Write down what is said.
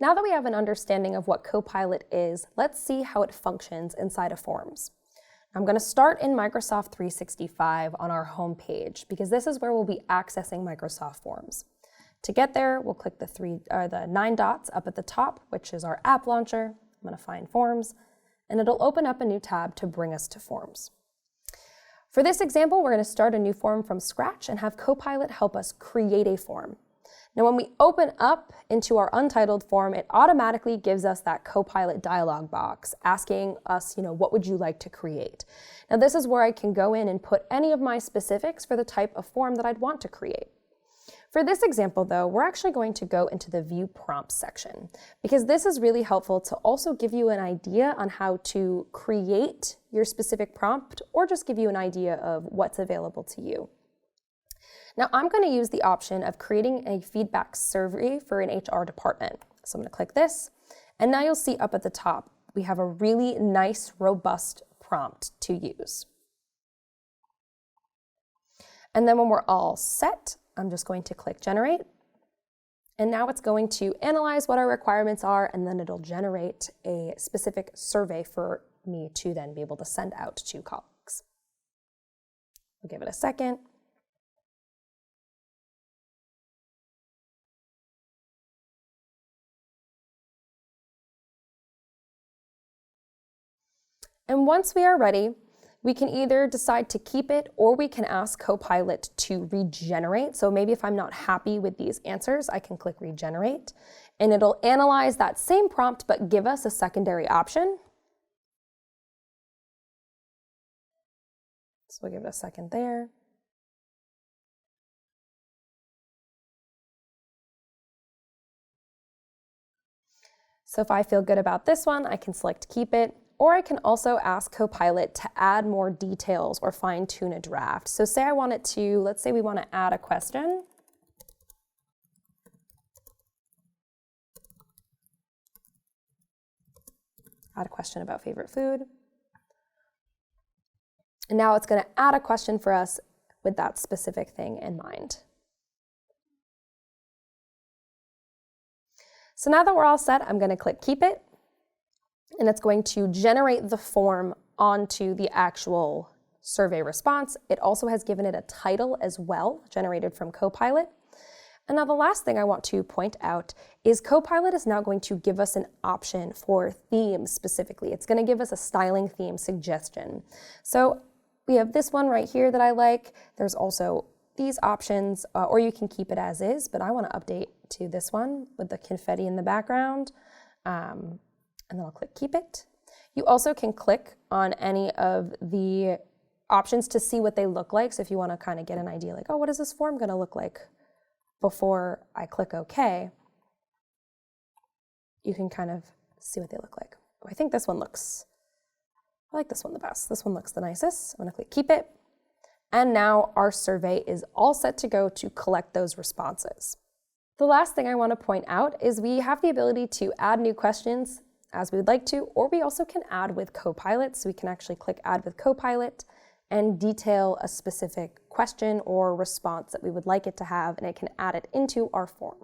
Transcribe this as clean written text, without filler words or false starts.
Now that we have an understanding of what Copilot is, let's see how it functions inside of Forms. I'm going to start in Microsoft 365 on our home page because this is where we'll be accessing Microsoft Forms. To get there, we'll click the 9 dots up at the top, which is our app launcher. I'm going to find Forms, and it'll open up a new tab to bring us to Forms. For this example, we're going to start a new form from scratch and have Copilot help us create a form. Now, when we open up into our untitled form, it automatically gives us that Copilot dialog box asking us, what would you like to create? Now, this is where I can go in and put any of my specifics for the type of form that I'd want to create. For this example, though, we're actually going to go into the View Prompts section because this is really helpful to also give you an idea on how to create your specific prompt or just give you an idea of what's available to you. Now, I'm going to use the option of creating a feedback survey for an HR department. So I'm going to click this, and now you'll see up at the top, we have a really nice, robust prompt to use. And then when we're all set, I'm just going to click Generate. And now it's going to analyze what our requirements are, and then it'll generate a specific survey for me to then be able to send out to colleagues. We'll give it a second. And once we are ready, we can either decide to keep it or we can ask Copilot to regenerate. So maybe if I'm not happy with these answers, I can click Regenerate, and it'll analyze that same prompt but give us a secondary option. So we'll give it a second there. So if I feel good about this one, I can select Keep It. Or I can also ask Copilot to add more details or fine-tune a draft. So say I want it to, let's say we want to add a question. Add a question about favorite food. And now it's going to add a question for us with that specific thing in mind. So now that we're all set, I'm going to click Keep It. And it's going to generate the form onto the actual survey response. It also has given it a title as well, generated from Copilot. And now the last thing I want to point out is Copilot is now going to give us an option for themes specifically. It's going to give us a styling theme suggestion. So we have this one right here that I like. There's also these options, or you can keep it as is, but I want to update to this one with the confetti in the background. And then I'll click Keep It. You also can click on any of the options to see what they look like. So if you want to kind of get an idea like, oh, what is this form going to look like before I click OK, you can kind of see what they look like. Oh, I think this one looks, I like this one the best. This one looks the nicest. I'm going to click Keep It. And now our survey is all set to go to collect those responses. The last thing I want to point out is we have the ability to add new questions as we would like to, or we also can add with Copilot. So we can actually click Add with Copilot and detail a specific question or response that we would like it to have, and it can add it into our form.